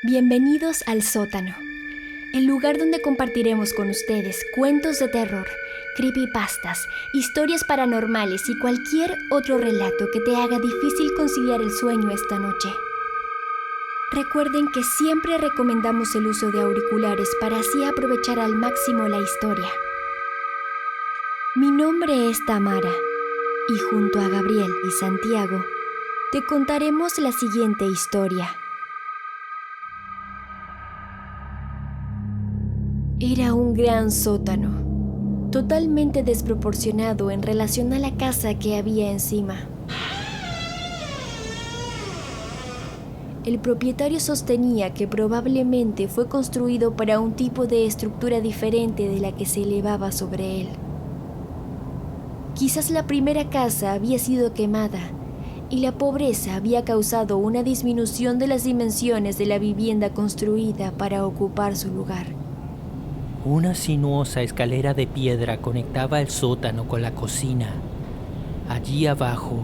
Bienvenidos al sótano, el lugar donde compartiremos con ustedes cuentos de terror, creepypastas, historias paranormales y cualquier otro relato que te haga difícil conciliar el sueño esta noche. Recuerden que siempre recomendamos el uso de auriculares para así aprovechar al máximo la historia. Mi nombre es Tamara y junto a Gabriel y Santiago te contaremos la siguiente historia. Era un gran sótano, totalmente desproporcionado en relación a la casa que había encima. El propietario sostenía que probablemente fue construido para un tipo de estructura diferente de la que se elevaba sobre él. Quizás la primera casa había sido quemada y la pobreza había causado una disminución de las dimensiones de la vivienda construida para ocupar su lugar. Una sinuosa escalera de piedra conectaba el sótano con la cocina. Allí abajo,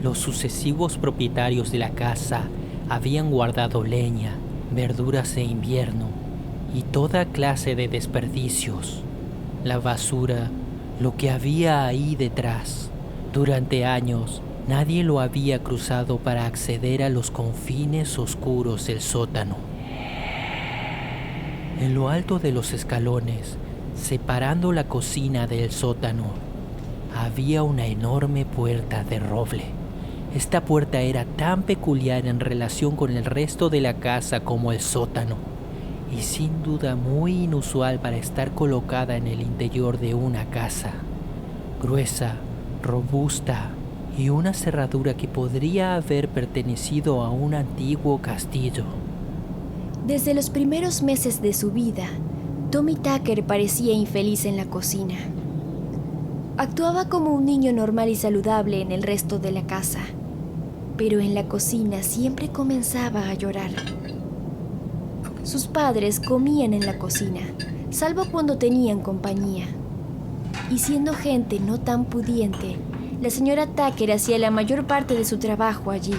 los sucesivos propietarios de la casa habían guardado leña, verduras de invierno y toda clase de desperdicios. La basura, lo que había ahí detrás. Durante años, nadie lo había cruzado para acceder a los confines oscuros del sótano. En lo alto de los escalones, separando la cocina del sótano, había una enorme puerta de roble. Esta puerta era tan peculiar en relación con el resto de la casa como el sótano, y sin duda muy inusual para estar colocada en el interior de una casa. Gruesa, robusta y una cerradura que podría haber pertenecido a un antiguo castillo. Desde los primeros meses de su vida, Tommy Tucker parecía infeliz en la cocina. Actuaba como un niño normal y saludable en el resto de la casa, pero en la cocina siempre comenzaba a llorar. Sus padres comían en la cocina, salvo cuando tenían compañía. Y siendo gente no tan pudiente, la señora Tucker hacía la mayor parte de su trabajo allí,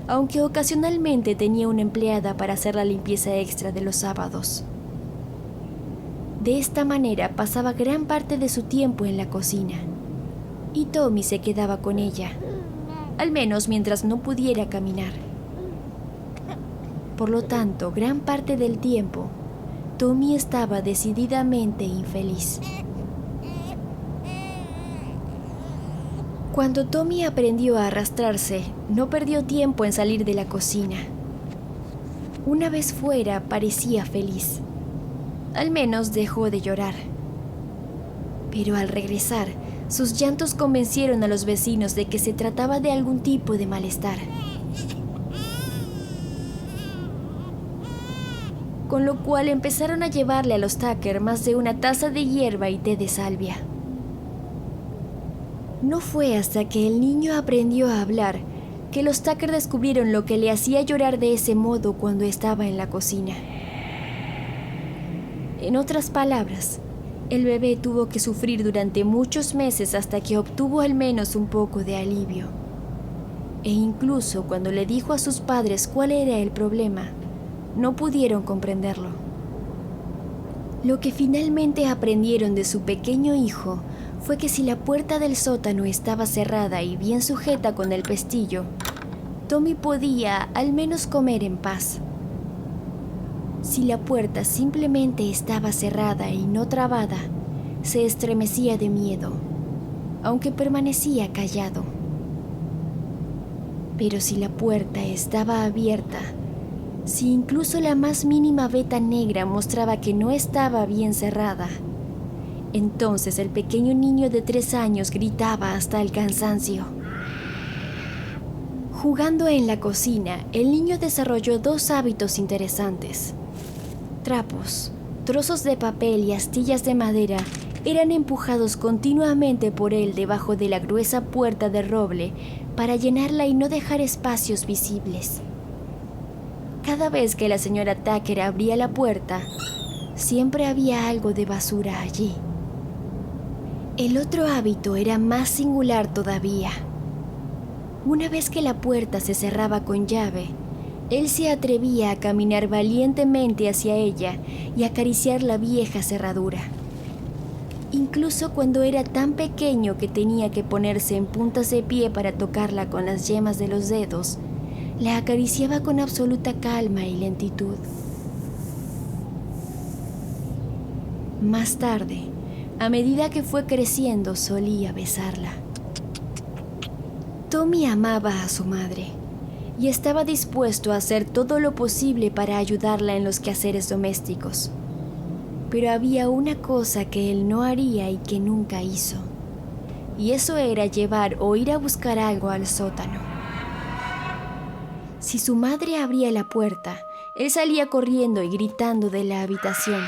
aunque ocasionalmente tenía una empleada para hacer la limpieza extra de los sábados. De esta manera pasaba gran parte de su tiempo en la cocina, y Tommy se quedaba con ella, al menos mientras no pudiera caminar. Por lo tanto, gran parte del tiempo, Tommy estaba decididamente infeliz. Cuando Tommy aprendió a arrastrarse, no perdió tiempo en salir de la cocina. Una vez fuera, parecía feliz. Al menos dejó de llorar. Pero al regresar, sus llantos convencieron a los vecinos de que se trataba de algún tipo de malestar. Con lo cual empezaron a llevarle a los Tucker más de una taza de hierba y té de salvia. No fue hasta que el niño aprendió a hablar que los Tucker descubrieron lo que le hacía llorar de ese modo cuando estaba en la cocina. En otras palabras, el bebé tuvo que sufrir durante muchos meses hasta que obtuvo al menos un poco de alivio. E incluso cuando le dijo a sus padres cuál era el problema, no pudieron comprenderlo. Lo que finalmente aprendieron de su pequeño hijo fue que si la puerta del sótano estaba cerrada y bien sujeta con el pestillo, Tommy podía al menos comer en paz. Si la puerta simplemente estaba cerrada y no trabada, se estremecía de miedo, aunque permanecía callado. Pero si la puerta estaba abierta, si incluso la más mínima veta negra mostraba que no estaba bien cerrada, entonces el pequeño niño de 3 años gritaba hasta el cansancio. Jugando en la cocina, el niño desarrolló 2 hábitos interesantes. Trapos, trozos de papel y astillas de madera eran empujados continuamente por él debajo de la gruesa puerta de roble para llenarla y no dejar espacios visibles. Cada vez que la señora Tucker abría la puerta, siempre había algo de basura allí. El otro hábito era más singular todavía. Una vez que la puerta se cerraba con llave, Él se atrevía a caminar valientemente hacia ella y acariciar la vieja cerradura. Incluso cuando era tan pequeño que tenía que ponerse en puntas de pie para tocarla con las yemas de los dedos, la acariciaba con absoluta calma y lentitud. Más tarde, a medida que fue creciendo, solía besarla. Tommy amaba a su madre y estaba dispuesto a hacer todo lo posible para ayudarla en los quehaceres domésticos. Pero había una cosa que él no haría y que nunca hizo, y eso era llevar o ir a buscar algo al sótano. Si su madre abría la puerta, él salía corriendo y gritando de la habitación,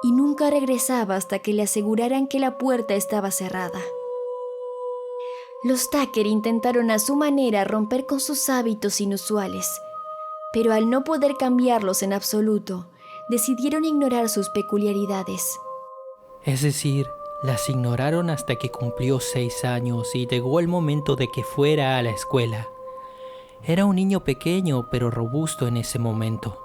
y nunca regresaba hasta que le aseguraran que la puerta estaba cerrada. Los Tucker intentaron a su manera romper con sus hábitos inusuales, pero al no poder cambiarlos en absoluto, decidieron ignorar sus peculiaridades. Es decir, las ignoraron hasta que cumplió 6 años y llegó el momento de que fuera a la escuela. Era un niño pequeño pero robusto en ese momento,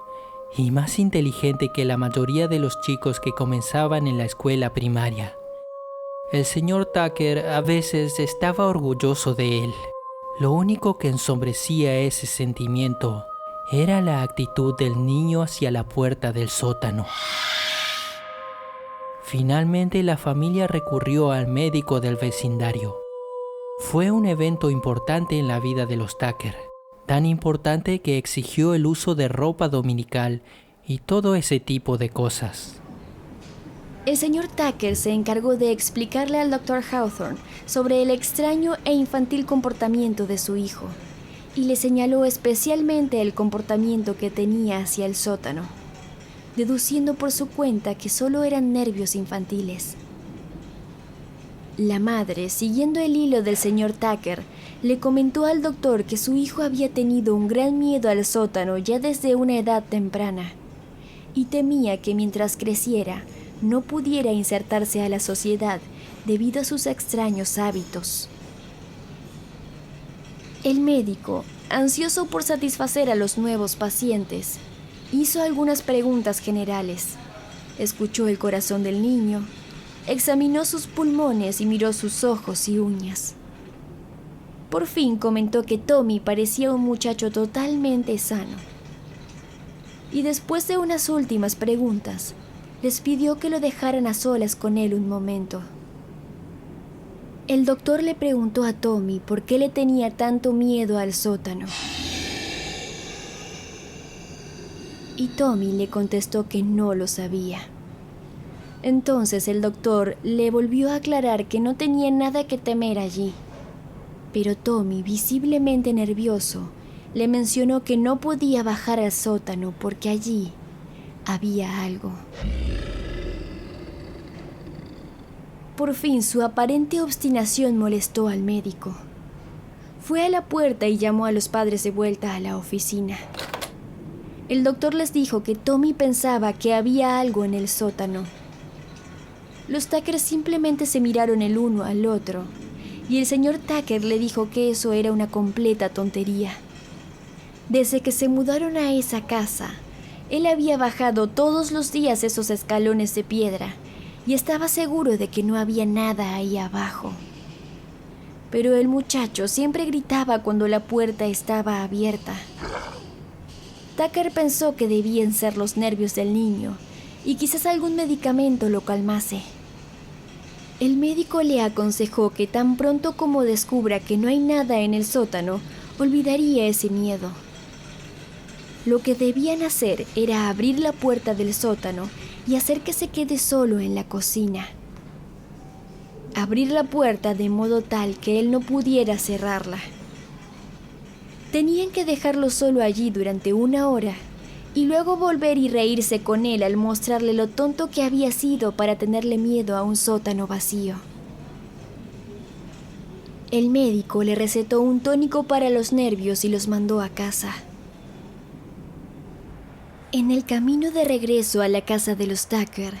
y más inteligente que la mayoría de los chicos que comenzaban en la escuela primaria. El señor Tucker a veces estaba orgulloso de él. Lo único que ensombrecía ese sentimiento era la actitud del niño hacia la puerta del sótano. Finalmente la familia recurrió al médico del vecindario. Fue un evento importante en la vida de los Tucker, tan importante que exigió el uso de ropa dominical y todo ese tipo de cosas. El señor Tucker se encargó de explicarle al Dr. Hawthorne sobre el extraño e infantil comportamiento de su hijo, y le señaló especialmente el comportamiento que tenía hacia el sótano, deduciendo por su cuenta que solo eran nervios infantiles. La madre, siguiendo el hilo del señor Tucker, le comentó al doctor que su hijo había tenido un gran miedo al sótano ya desde una edad temprana, y temía que mientras creciera no pudiera insertarse a la sociedad debido a sus extraños hábitos. El médico, ansioso por satisfacer a los nuevos pacientes, hizo algunas preguntas generales, escuchó el corazón del niño, examinó sus pulmones y miró sus ojos y uñas. Por fin comentó que Tommy parecía un muchacho totalmente sano. Y después de unas últimas preguntas, les pidió que lo dejaran a solas con él un momento. El doctor le preguntó a Tommy por qué le tenía tanto miedo al sótano. Y Tommy le contestó que no lo sabía. Entonces el doctor le volvió a aclarar que no tenía nada que temer allí. Pero Tommy, visiblemente nervioso, le mencionó que no podía bajar al sótano porque allí había algo. Por fin su aparente obstinación molestó al médico. Fue a la puerta y llamó a los padres de vuelta a la oficina. El doctor les dijo que Tommy pensaba que había algo en el sótano. Los Tucker simplemente se miraron el uno al otro, y el señor Tucker le dijo que eso era una completa tontería. Desde que se mudaron a esa casa, él había bajado todos los días esos escalones de piedra y estaba seguro de que no había nada ahí abajo. Pero el muchacho siempre gritaba cuando la puerta estaba abierta. Tucker pensó que debían ser los nervios del niño y quizás algún medicamento lo calmase. El médico le aconsejó que tan pronto como descubra que no hay nada en el sótano, olvidaría ese miedo. Lo que debían hacer era abrir la puerta del sótano y hacer que se quede solo en la cocina. Abrir la puerta de modo tal que él no pudiera cerrarla. Tenían que dejarlo solo allí durante 1 hora y luego volver y reírse con él al mostrarle lo tonto que había sido para tenerle miedo a un sótano vacío. El médico le recetó un tónico para los nervios y los mandó a casa. En el camino de regreso a la casa de los Tucker,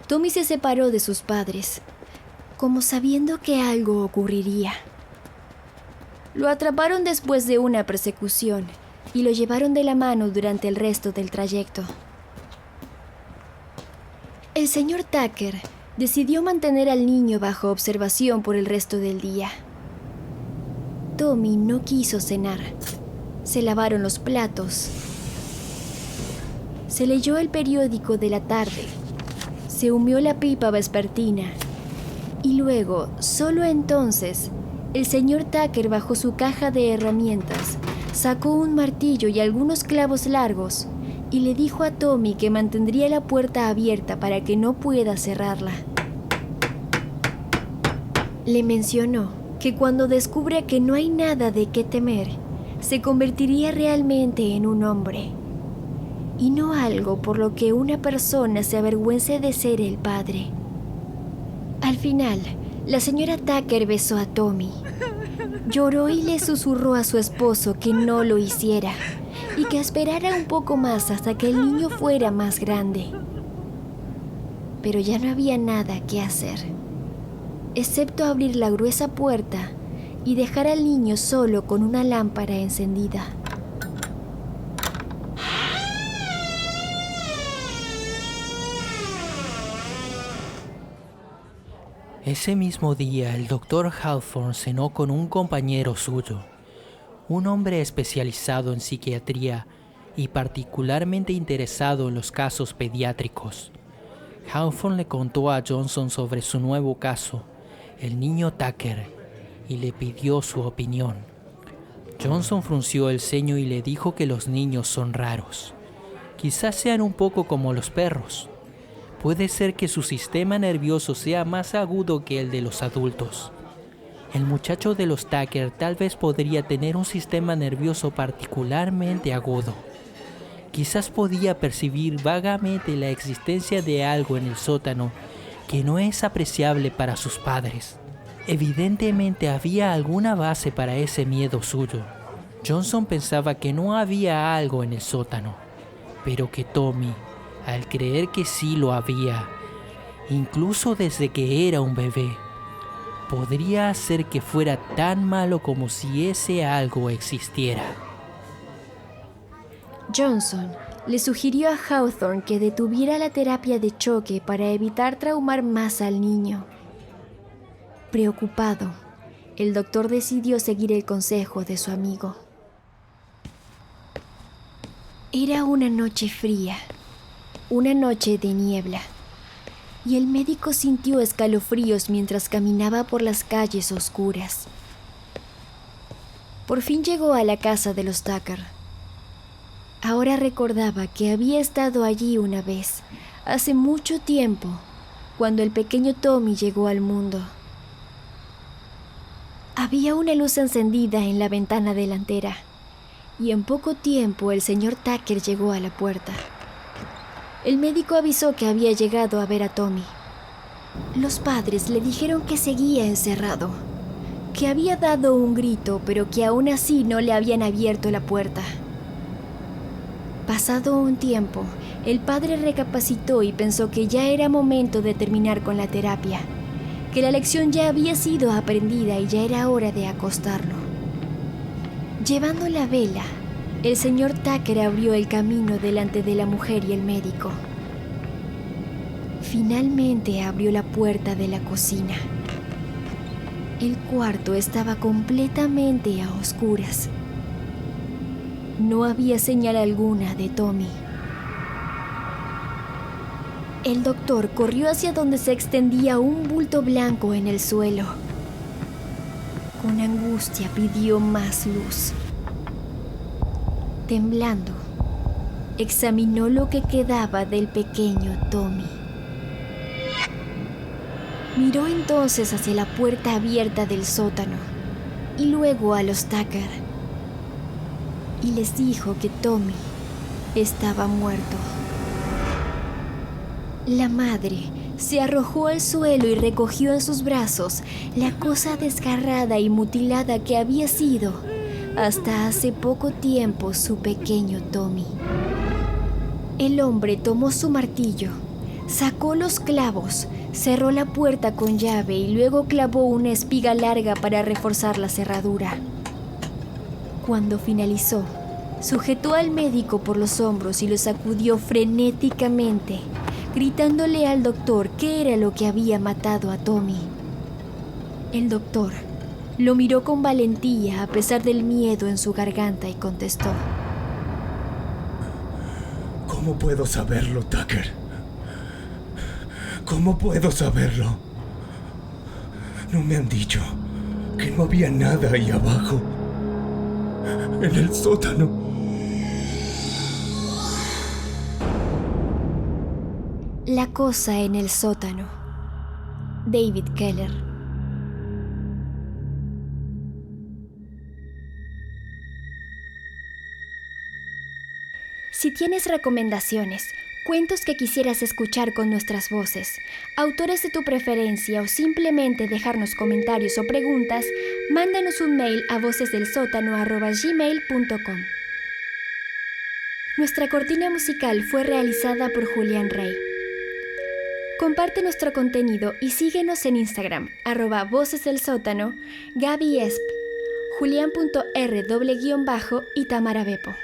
Tommy se separó de sus padres, como sabiendo que algo ocurriría. Lo atraparon después de una persecución y lo llevaron de la mano durante el resto del trayecto. El señor Tucker decidió mantener al niño bajo observación por el resto del día. Tommy no quiso cenar. Se lavaron los platos. Se leyó el periódico de la tarde. Se humeó la pipa vespertina. Y luego, solo entonces, el señor Tucker bajó su caja de herramientas, sacó un martillo y algunos clavos largos y le dijo a Tommy que mantendría la puerta abierta para que no pueda cerrarla. Le mencionó que cuando descubra que no hay nada de qué temer, se convertiría realmente en un hombre, y no algo por lo que una persona se avergüence de ser el padre. Al final, la señora Tucker besó a Tommy, lloró y le susurró a su esposo que no lo hiciera y que esperara un poco más hasta que el niño fuera más grande. Pero ya no había nada que hacer, excepto abrir la gruesa puerta y dejar al niño solo con una lámpara encendida. Ese mismo día, el doctor Hawthorne cenó con un compañero suyo, un hombre especializado en psiquiatría y particularmente interesado en los casos pediátricos. Hawthorne le contó a Johnson sobre su nuevo caso, el niño Tucker, y le pidió su opinión. Johnson frunció el ceño y le dijo que los niños son raros. Quizás sean un poco como los perros. Puede ser que su sistema nervioso sea más agudo que el de los adultos. El muchacho de los Tucker tal vez podría tener un sistema nervioso particularmente agudo. Quizás podía percibir vagamente la existencia de algo en el sótano que no es apreciable para sus padres. Evidentemente había alguna base para ese miedo suyo. Johnson pensaba que no había algo en el sótano, pero que Tommy, al creer que sí lo había, incluso desde que era un bebé, podría hacer que fuera tan malo como si ese algo existiera. Johnson le sugirió a Hawthorne que detuviera la terapia de choque para evitar traumar más al niño. Preocupado, el doctor decidió seguir el consejo de su amigo. Era una noche fría, una noche de niebla, y el médico sintió escalofríos mientras caminaba por las calles oscuras. Por fin llegó a la casa de los Tucker. Ahora recordaba que había estado allí una vez, hace mucho tiempo, cuando el pequeño Tommy llegó al mundo. Había una luz encendida en la ventana delantera, y en poco tiempo el señor Tucker llegó a la puerta. El médico avisó que había llegado a ver a Tommy. Los padres le dijeron que seguía encerrado, que había dado un grito, pero que aún así no le habían abierto la puerta. Pasado un tiempo, el padre recapacitó y pensó que ya era momento de terminar con la terapia, que la lección ya había sido aprendida y ya era hora de acostarlo. Llevando la vela, el señor Tucker abrió el camino delante de la mujer y el médico. Finalmente abrió la puerta de la cocina. El cuarto estaba completamente a oscuras. No había señal alguna de Tommy. El doctor corrió hacia donde se extendía un bulto blanco en el suelo. Con angustia pidió más luz. Temblando, examinó lo que quedaba del pequeño Tommy. Miró entonces hacia la puerta abierta del sótano y luego a los Tucker. Y les dijo que Tommy estaba muerto. La madre se arrojó al suelo y recogió en sus brazos la cosa desgarrada y mutilada que había sido, hasta hace poco tiempo, su pequeño Tommy. El hombre tomó su martillo, sacó los clavos, cerró la puerta con llave y luego clavó una espiga larga para reforzar la cerradura. Cuando finalizó, Sujetó al médico por los hombros y lo sacudió frenéticamente, gritándole al doctor qué era lo que había matado a Tommy. El doctor lo miró con valentía a pesar del miedo en su garganta y contestó: ¿Cómo puedo saberlo, Tucker? ¿Cómo puedo saberlo? No me han dicho que no había nada ahí abajo, en el sótano. La cosa en el sótano. David Keller. Si tienes recomendaciones, cuentos que quisieras escuchar con nuestras voces, autores de tu preferencia o simplemente dejarnos comentarios o preguntas, mándanos un mail a vocesdelsótano@gmail.com. Nuestra cortina musical fue realizada por Julián Rey. Comparte nuestro contenido y síguenos en Instagram, @vocesdelsótano, Gaby Esp, Julián.r_ y Tamara Bepo.